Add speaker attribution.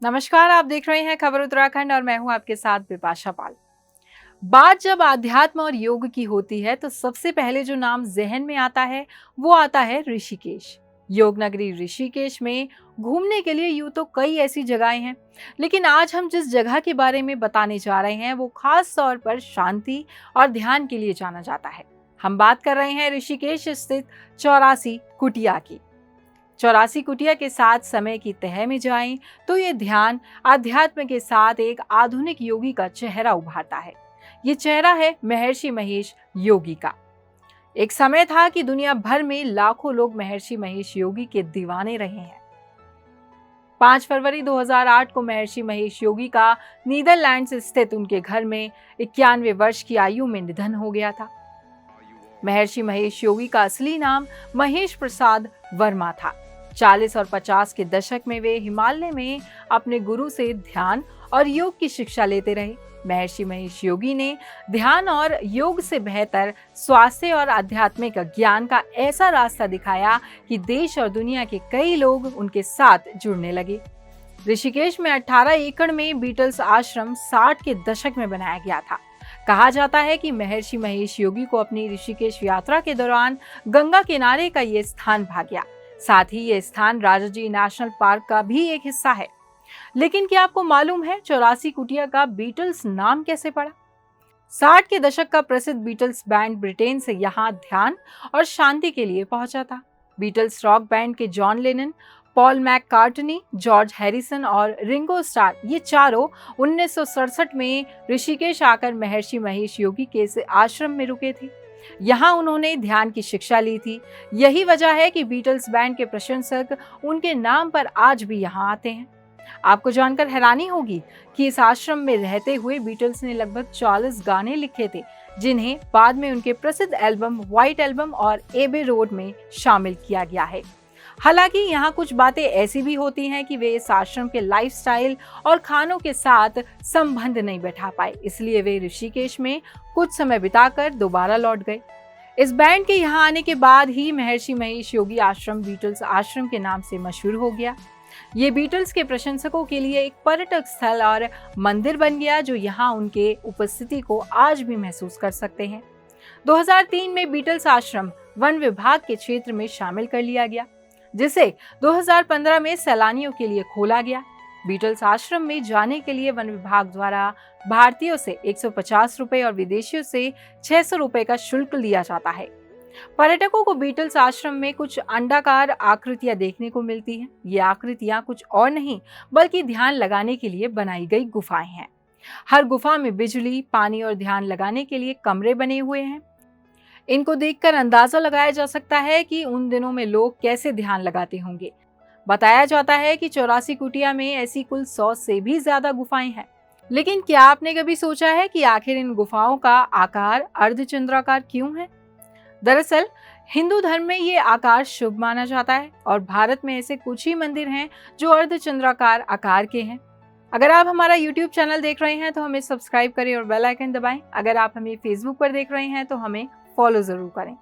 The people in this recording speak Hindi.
Speaker 1: नमस्कार, आप देख रहे हैं खबर उत्तराखंड और मैं हूं आपके साथ बिपाशा पाल। बात जब आध्यात्म और योग की होती है तो सबसे पहले जो नाम जहन में आता है वो आता है ऋषिकेश। योग नगरी ऋषिकेश में घूमने के लिए यूं तो कई ऐसी जगहें हैं, लेकिन आज हम जिस जगह के बारे में बताने जा रहे हैं वो खास तौर पर शांति और ध्यान के लिए जाना जाता है। हम बात कर रहे हैं ऋषिकेश स्थित 84 कुटिया की। 84 कुटिया के साथ समय की तह में जाएं तो ये ध्यान आध्यात्म के साथ एक आधुनिक योगी का चेहरा उभारता है। ये चेहरा है महर्षि महेश योगी का। एक समय था कि दुनिया भर में लाखों लोग महर्षि महेश योगी के दीवाने रहे हैं। 5 फरवरी 2008 को महर्षि महेश योगी का नीदरलैंड्स स्थित उनके घर में 91 वर्ष की आयु में निधन हो गया था। महर्षि महेश योगी का असली नाम महेश प्रसाद वर्मा था। 40 और 50 के दशक में वे हिमालय में अपने गुरु से ध्यान और योग की शिक्षा लेते रहे। महर्षि महेश योगी ने ध्यान और योग से बेहतर स्वास्थ्य और आध्यात्मिक ज्ञान का ऐसा रास्ता दिखाया कि देश और दुनिया के कई लोग उनके साथ जुड़ने लगे। ऋषिकेश में 18 एकड़ में बीटल्स आश्रम 60 के दशक में बनाया गया था। कहा जाता है कि महर्षि महेश योगी को अपनी ऋषिकेश यात्रा के दौरान गंगा किनारे का ये स्थान भा गया। साथ ही ये स्थान राजाजी नेशनल पार्क का भी एक हिस्सा है। लेकिन क्या आपको मालूम है 84 कुटिया का बीटल्स नाम कैसे पड़ा? 60 के दशक का प्रसिद्ध बीटल्स बैंड ब्रिटेन से यहाँ ध्यान और शांति के लिए पहुंचा था। बीटल्स रॉक बैंड के John Lennon, Paul McCartney, George Harrison और रिंगो स्टार ये चारों 1967 में ऋषिकेश आकर महर्षि महेश योगी के इस आश्रम में रुके थे। यहाँ उन्होंने ध्यान की शिक्षा ली थी। यही वजह है कि बीटल्स बैंड के प्रशंसक उनके नाम पर आज भी यहाँ आते हैं। आपको जानकर हैरानी होगी कि इस आश्रम में रहते हुए बीटल्स ने लगभग 40 गाने लिखे थे, जिन्हें बाद में उनके प्रसिद्ध एल्बम व्हाइट एल्बम और एबे रोड में शामिल किया गया है। हालांकि यहाँ कुछ बातें ऐसी भी होती हैं कि वे इस आश्रम के लाइफस्टाइल और खानों के साथ संबंध नहीं बैठा पाए, इसलिए वे ऋषिकेश में कुछ समय बिताकर दोबारा लौट गए। इस बैंड के यहाँ आने के बाद ही महर्षि महेश योगी आश्रम बीटल्स आश्रम के नाम से मशहूर हो गया। ये बीटल्स के प्रशंसकों के लिए एक पर्यटक स्थल और मंदिर बन गया, जो यहाँ उनके उपस्थिति को आज भी महसूस कर सकते हैं। 2003 में बीटल्स आश्रम वन विभाग के क्षेत्र में शामिल कर लिया गया, जिसे 2015 में सैलानियों के लिए खोला गया। बीटल्स आश्रम में जाने के लिए वन विभाग द्वारा भारतीयों से 150 रुपए और विदेशियों से 600 रुपए का शुल्क लिया जाता है। पर्यटकों को बीटल्स आश्रम में कुछ अंडाकार आकृतियां देखने को मिलती हैं। ये आकृतियां कुछ और नहीं बल्कि ध्यान लगाने के लिए बनाई गई गुफाएं हैं। हर गुफा में बिजली, पानी और ध्यान लगाने के लिए कमरे बने हुए हैं। इनको देखकर अंदाजा लगाया जा सकता है कि उन दिनों में लोग कैसे ध्यान लगाते होंगे। बताया जाता है कि 84 कुटिया में ऐसी कुल 100 से भी ज्यादा गुफाएं हैं। लेकिन क्या आपने कभी सोचा है कि आखिर इन गुफाओं का आकार अर्धचंद्राकार क्यों है? दरअसल हिंदू धर्म में ये आकार शुभ माना जाता है और भारत में ऐसे कुछ ही मंदिर हैं जो अर्धचंद्राकार आकार के हैं। अगर आप हमारा YouTube चैनल देख रहे हैं तो हमें सब्सक्राइब करें और बेल आइकन दबाएं। अगर आप हमें Facebook पर देख रहे हैं तो हमें फॉलो जरूर करें।